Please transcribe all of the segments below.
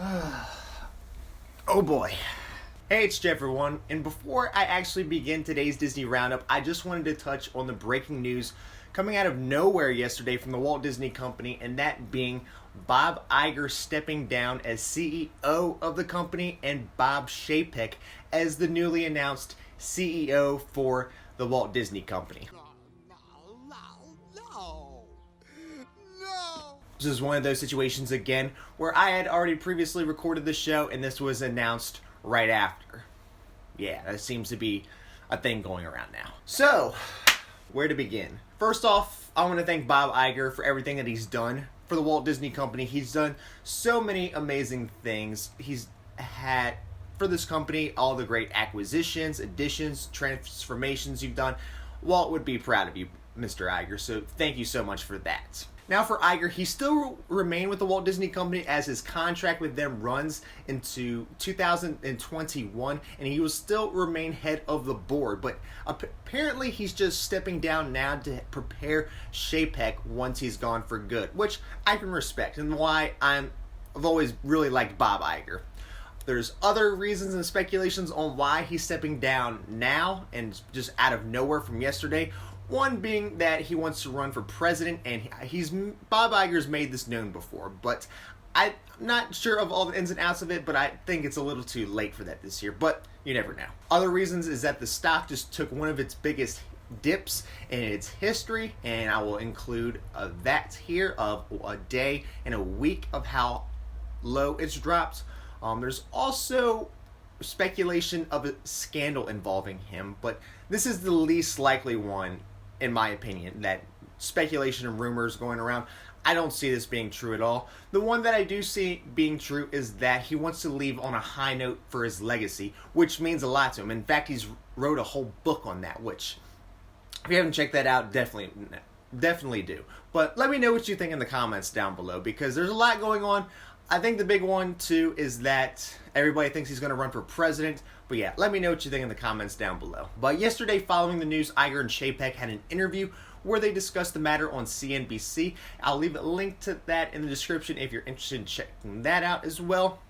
Oh boy. Hey, it's Jeff everyone, and before I actually begin today's Disney Roundup, I just wanted to touch on the breaking news coming out of nowhere yesterday from the Walt Disney Company, and that being Bob Iger stepping down as CEO of the company and Bob Chapek as the newly announced CEO for the Walt Disney Company. This is one of those situations again where I had already previously recorded the show and this was announced right after. Yeah, that seems to be a thing going around now. So, where to begin? First off, I want to thank Bob Iger for everything that he's done for the Walt Disney Company. He's done so many amazing things. He's had, for this company, all the great acquisitions, additions, transformations you've done. Walt would be proud of you, Mr. Iger, so thank you so much for that. Now for Iger, he still remain with the Walt Disney Company as his contract with them runs into 2021, and he will still remain head of the board. But apparently he's just stepping down now to prepare Chapek once he's gone for good, which I can respect, and why I've always really liked Bob Iger. There's other reasons and speculations on why he's stepping down now and just out of nowhere from yesterday. One being that he wants to run for president, and Bob Iger's made this known before, but I'm not sure of all the ins and outs of it, but I think it's a little too late for that this year, but you never know. Other reasons is that the stock just took one of its biggest dips in its history, and I will include that here of a day and a week of how low it's dropped. There's also speculation of a scandal involving him, but this is the least likely one, in my opinion. That speculation and rumors going around, I don't see this being true at all. The one that I do see being true is that he wants to leave on a high note for his legacy, which means a lot to him. In fact, he's wrote a whole book on that, which, if you haven't checked that out, definitely do. But let me know what you think in the comments down below, because there's a lot going on. I think the big one, too, is that everybody thinks he's going to run for president. But yeah, let me know what you think in the comments down below. But yesterday, following the news, Iger and Chapek had an interview where they discussed the matter on CNBC. I'll leave a link to that in the description if you're interested in checking that out as well.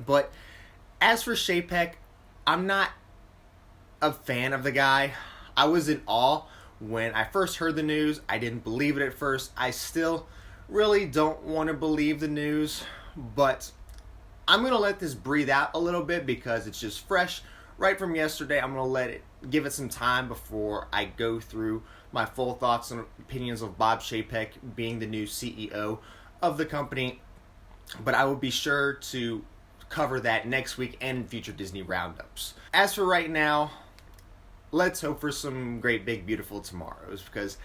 But as for Chapek, I'm not a fan of the guy. I was in awe when I first heard the news. I didn't believe it at first. I still really don't want to believe the news, but I'm going to let this breathe out a little bit because it's just fresh right from yesterday. I'm going to give it some time before I go through my full thoughts and opinions of Bob Chapek being the new CEO of the company, but I will be sure to cover that next week and in future Disney Roundups. As for right now, let's hope for some great, big, beautiful tomorrows, because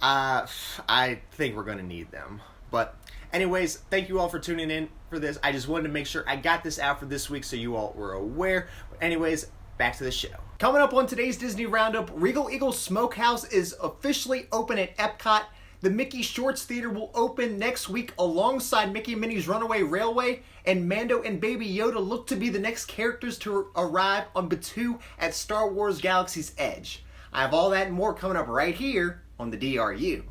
I think we're going to need them. But anyways, thank you all for tuning in for this. I just wanted to make sure I got this out for this week so you all were aware. But anyways, back to the show. Coming up on today's Disney Roundup, Regal Smokehouse is officially open at EPCOT. The Mickey Shorts Theater will open next week alongside Mickey and Minnie's Runaway Railway, and Mando and Baby Yoda look to be the next characters to arrive on Batuu at Star Wars Galaxy's Edge. I have all that and more coming up right here on the DRU.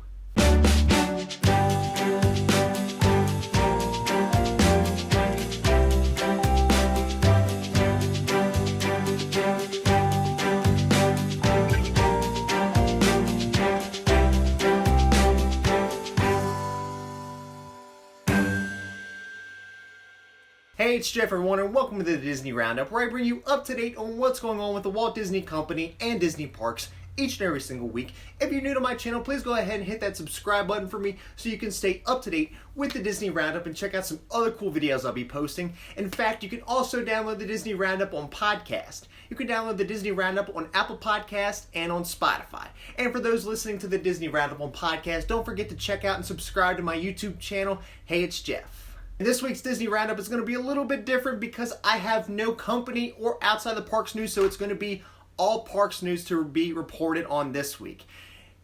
Hey, it's Jeff everyone, and welcome to the Disney Roundup, where I bring you up to date on what's going on with the Walt Disney Company and Disney Parks each and every single week. If you're new to my channel, please go ahead and hit that subscribe button for me so you can stay up to date with the Disney Roundup and check out some other cool videos I'll be posting. In fact, you can also download the Disney Roundup on podcast. You can download the Disney Roundup on Apple Podcasts and on Spotify. And for those listening to the Disney Roundup on podcast, don't forget to check out and subscribe to my YouTube channel. Hey, it's Jeff. And this week's Disney Roundup is going to be a little bit different because I have no company or outside the parks news, so it's going to be all parks news to be reported on this week.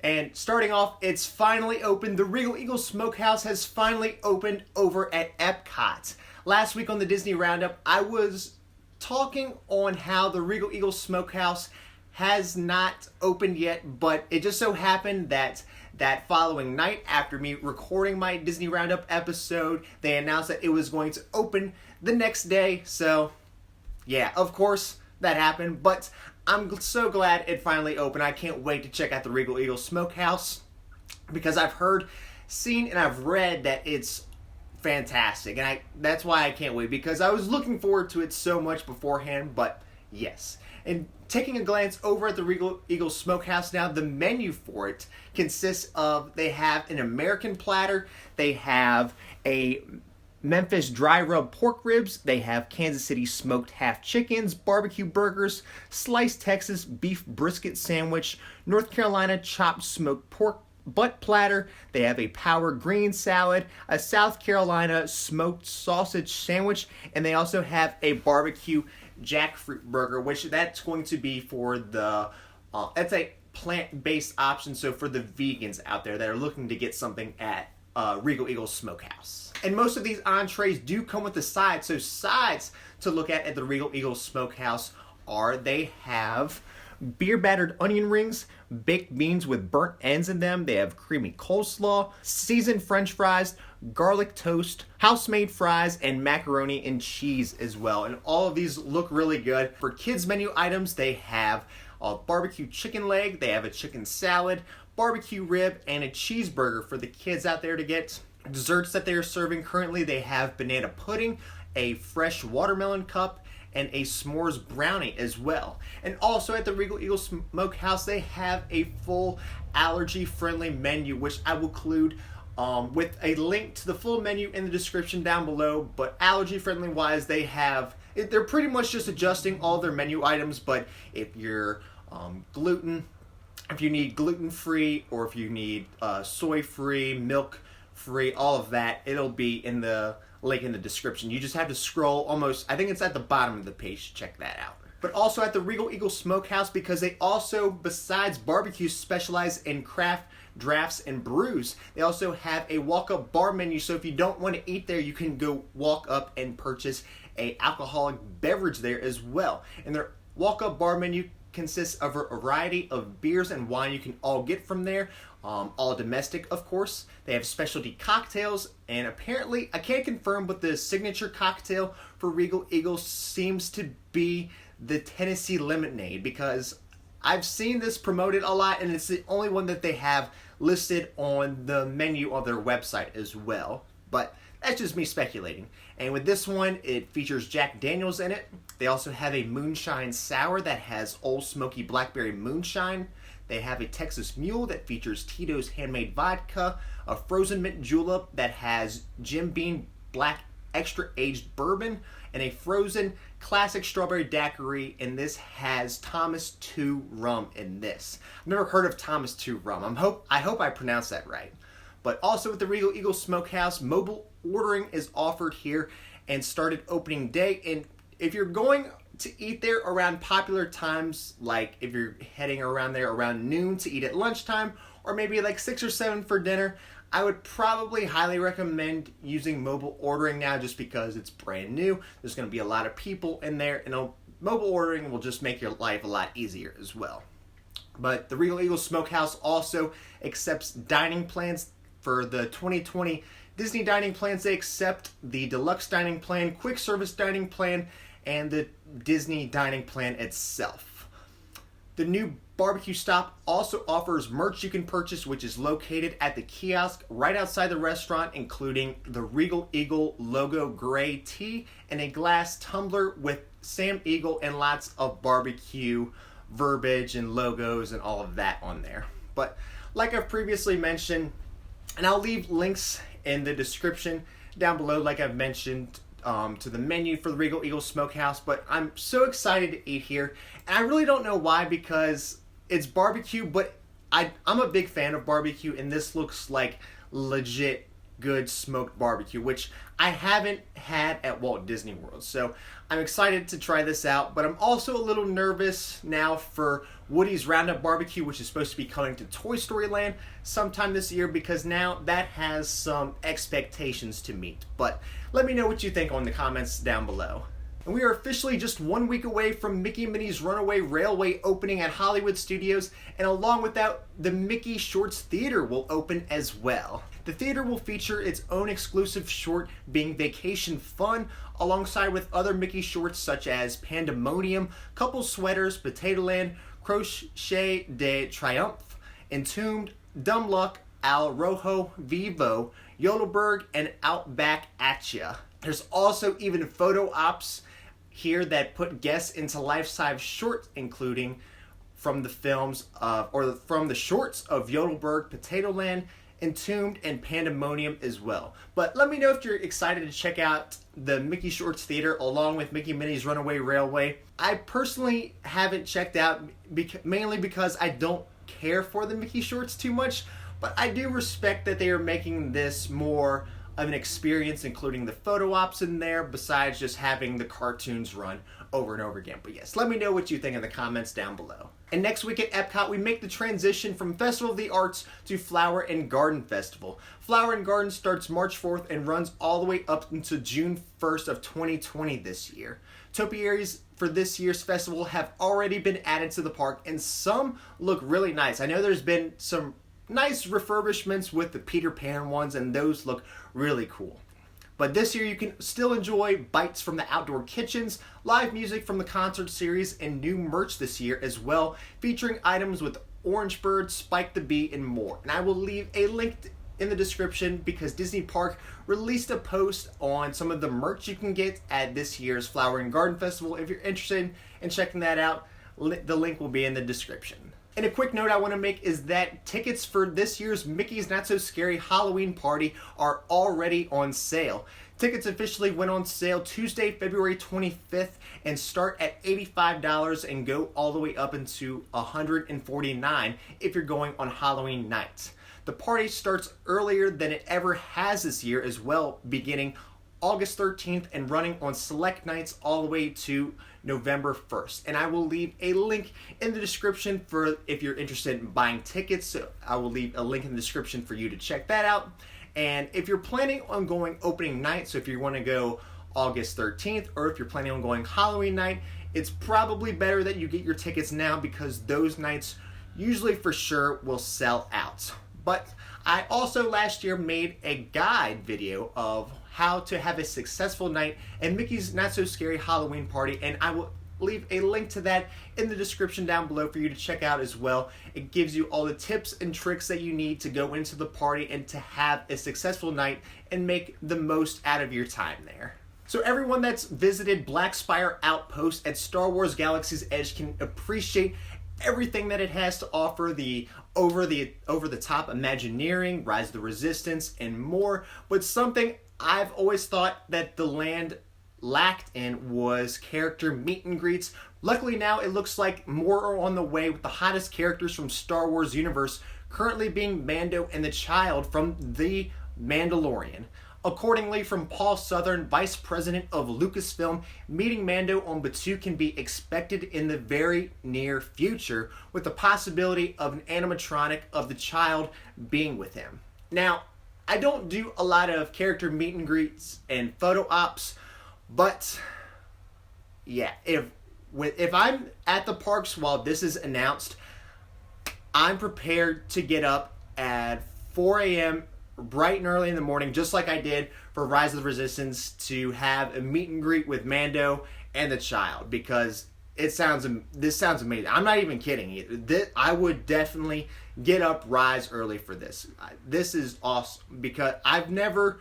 And starting off, it's finally opened. The Regal Smokehouse has finally opened over at EPCOT. Last week on the Disney Roundup, I was talking on how the Regal Smokehouse has not opened yet, but it just so happened that that following night, after me recording my Disney Roundup episode, they announced that it was going to open the next day. So, yeah, of course, that happened. But I'm so glad it finally opened. I can't wait to check out the Regal Eagle Smokehouse, because I've heard, seen, and I've read that it's fantastic. And that's why I can't wait, because I was looking forward to it so much beforehand. But yes. And taking a glance over at the Regal Eagle Smokehouse now, the menu for it consists of, they have an American platter, they have a Memphis dry rub pork ribs, they have Kansas City smoked half chickens, barbecue burgers, sliced Texas beef brisket sandwich, North Carolina chopped smoked pork butt platter, they have a power green salad, a South Carolina smoked sausage sandwich, and they also have a barbecue jackfruit burger, which that's going to be for the, that's a plant-based option, so for the vegans out there that are looking to get something at Regal Eagle Smokehouse. And most of these entrees do come with the sides, so sides to look at the Regal Eagle Smokehouse are, they have beer battered onion rings, baked beans with burnt ends in them, they have creamy coleslaw, seasoned french fries, garlic toast, house-made fries, and macaroni and cheese as well. And all of these look really good. For kids menu items, they have a barbecue chicken leg, they have a chicken salad, barbecue rib, and a cheeseburger for the kids out there to get. Desserts that they are serving currently, they have banana pudding, a fresh watermelon cup, and a s'mores brownie as well. And also at the Regal Eagle Smokehouse, they have a full allergy-friendly menu, which I will include with a link to the full menu in the description down below. But allergy-friendly wise, they're pretty much just adjusting all their menu items. But if you're if you need gluten-free, or if you need soy-free, milk-free, all of that, it'll be in the link in the description. You just have to scroll almost, I think it's at the bottom of the page to check that out. But also at the Regal Eagle Smokehouse, because they also, besides barbecue, specialize in craft drafts and brews, they also have a walk-up bar menu. So if you don't want to eat there, you can go walk up and purchase a alcoholic beverage there as well. And their walk-up bar menu consists of a variety of beers and wine you can all get from there. All domestic, of course. They have specialty cocktails, and apparently, I can't confirm, but the signature cocktail for Regal Eagle seems to be the Tennessee Lemonade, because I've seen this promoted a lot, and it's the only one that they have listed on the menu of their website as well. But that's just me speculating. And with this one, it features Jack Daniels in it. They also have a moonshine sour that has Old Smoky Blackberry Moonshine. They have a Texas Mule that features Tito's Handmade Vodka, a frozen mint julep that has Jim Beam Black Extra Aged Bourbon, and a frozen classic strawberry daiquiri, and this has Thomas 2 rum in this. I've never heard of Thomas 2 rum. I hope I pronounced that right. But also with the Regal Eagle Smokehouse, mobile ordering is offered here and started opening day. And if you're going to eat there around popular times, like if you're heading around there around noon to eat at lunchtime, or maybe like 6 or 7 for dinner, I would probably highly recommend using mobile ordering now, just because it's brand new. There's going to be a lot of people in there, and mobile ordering will just make your life a lot easier as well. But the Regal Eagle Smokehouse also accepts dining plans. For the 2020 Disney dining plans, they accept the deluxe dining plan, quick service dining plan, and the Disney dining plan itself. The new barbecue stop also offers merch you can purchase, which is located at the kiosk right outside the restaurant, including the Regal Eagle logo gray tee and a glass tumbler with Sam Eagle and lots of barbecue verbiage and logos and all of that on there. But like I've previously mentioned, and I'll leave links in the description down below, like I've mentioned, to the menu for the Regal Eagle Smokehouse. But I'm so excited to eat here, and I really don't know why, because it's barbecue, but I'm a big fan of barbecue, and this looks like legit good smoked barbecue, which I haven't had at Walt Disney World. So I'm excited to try this out, but I'm also a little nervous now for Woody's Roundup Barbecue, which is supposed to be coming to Toy Story Land sometime this year, because now that has some expectations to meet. But let me know what you think on the comments down below. And we are officially just 1 week away from Mickey and Minnie's Runaway Railway opening at Hollywood Studios, and along with that, the Mickey Shorts Theater will open as well. The theater will feature its own exclusive short being Vacation Fun, alongside with other Mickey shorts such as Pandemonium, Couple Sweaters, Potato Land, Crochet de Triomphe, Entombed, Dumb Luck, Al Rojo Vivo, Yodelberg, and Outback Atcha. There's also even photo ops here that put guests into life-size shorts, including from the films of, or from the shorts of Yodelberg, Potato Land, Entombed, and Pandemonium as well. But let me know if you're excited to check out the Mickey Shorts Theater along with Mickey and Minnie's Runaway Railway. I personally haven't checked out mainly because I don't care for the Mickey Shorts too much, but I do respect that they are making this more of an experience, including the photo ops in there, besides just having the cartoons run over and over again. But yes, let me know what you think in the comments down below. And next week at EPCOT, we make the transition from Festival of the Arts to Flower and Garden Festival. Flower and Garden starts March 4th and runs all the way up until June 1st of 2020 this year. Topiaries for this year's festival have already been added to the park, and some look really nice. I know there's been some nice refurbishments with the Peter Pan ones, and those look really cool. But this year you can still enjoy bites from the outdoor kitchens, live music from the concert series, and new merch this year as well, featuring items with Orange Bird, Spike the Bee, and more. And I will leave a link in the description because Disney Park released a post on some of the merch you can get at this year's Flower and Garden Festival. If you're interested in checking that out, the link will be in the description. And a quick note I want to make is that tickets for this year's Mickey's Not So Scary Halloween Party are already on sale. Tickets officially went on sale Tuesday, February 25th and start at $85 and go all the way up into $149 if you're going on Halloween night. The party starts earlier than it ever has this year as well, beginning August 13th and running on select nights all the way to November 1st. And I will leave a link in the description for if you're interested in buying tickets. So I will leave a link in the description for you to check that out. And if you're planning on going opening night, so if you want to go August 13th, or if you're planning on going Halloween night, it's probably better that you get your tickets now because those nights usually for sure will sell out. But I also last year made a guide video of how to have a successful night at Mickey's Not So Scary Halloween Party, and I will leave a link to that in the description down below for you to check out as well. It gives you all the tips and tricks that you need to go into the party and to have a successful night and make the most out of your time there. So everyone that's visited Black Spire Outpost at Star Wars Galaxy's Edge can appreciate everything that it has to offer, the over-the-top Imagineering, Rise of the Resistance, and more. But something I've always thought that the land lacked in was character meet and greets. Luckily now it looks like more are on the way, with the hottest characters from Star Wars universe currently being Mando and the Child from the Mandolorian. Accordingly, from Paul Southern, Vice President of Lucasfilm, meeting Mando on Batuu can be expected in the very near future, with the possibility of an animatronic of the Child being with him. Now, I don't do a lot of character meet and greets and photo ops, but yeah, if I'm at the parks while this is announced, I'm prepared to get up at 4 a.m. bright and early in the morning, just like I did for Rise of the Resistance, to have a meet and greet with Mando and the Child, because this sounds amazing. I'm not even kidding. I would definitely get up rise early for this. This is awesome because I've never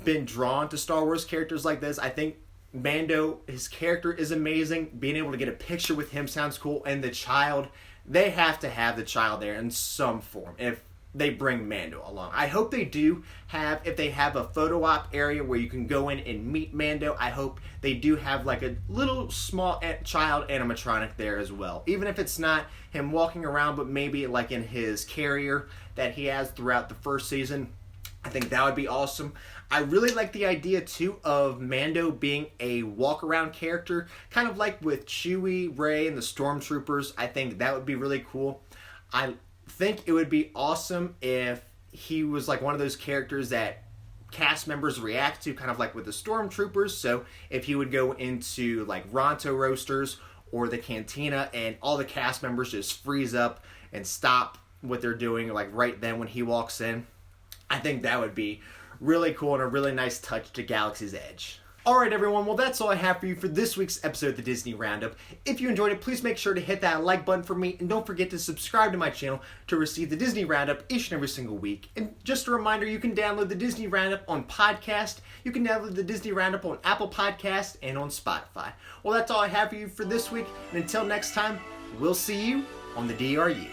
been drawn to Star Wars characters like this. I think Mando, his character is amazing. Being able to get a picture with him sounds cool. And the Child, they have to have the Child there in some form if they bring Mando along. I hope they do have, if they have a photo op area where you can go in and meet Mando, I hope they do have like a little small Child animatronic there as well. Even if it's not him walking around, but maybe like in his carrier that he has throughout the first season. I think that would be awesome. I really like the idea too of Mando being a walk-around character, kind of like with Chewie, Rey, and the Stormtroopers. I think that would be really cool. I think it would be awesome if he was like one of those characters that cast members react to, kind of like with the stormtroopers. So if he would go into like Ronto Roasters or the cantina and all the cast members just freeze up and stop what they're doing like right then when he walks in, I think that would be really cool and a really nice touch to Galaxy's Edge. Alright everyone, well that's all I have for you for this week's episode of the Disney Roundup. If you enjoyed it, please make sure to hit that like button for me, and don't forget to subscribe to my channel to receive the Disney Roundup each and every single week. And just a reminder, you can download the Disney Roundup on podcast, you can download the Disney Roundup on Apple Podcasts, and on Spotify. Well that's all I have for you for this week, and until next time, we'll see you on the DRU.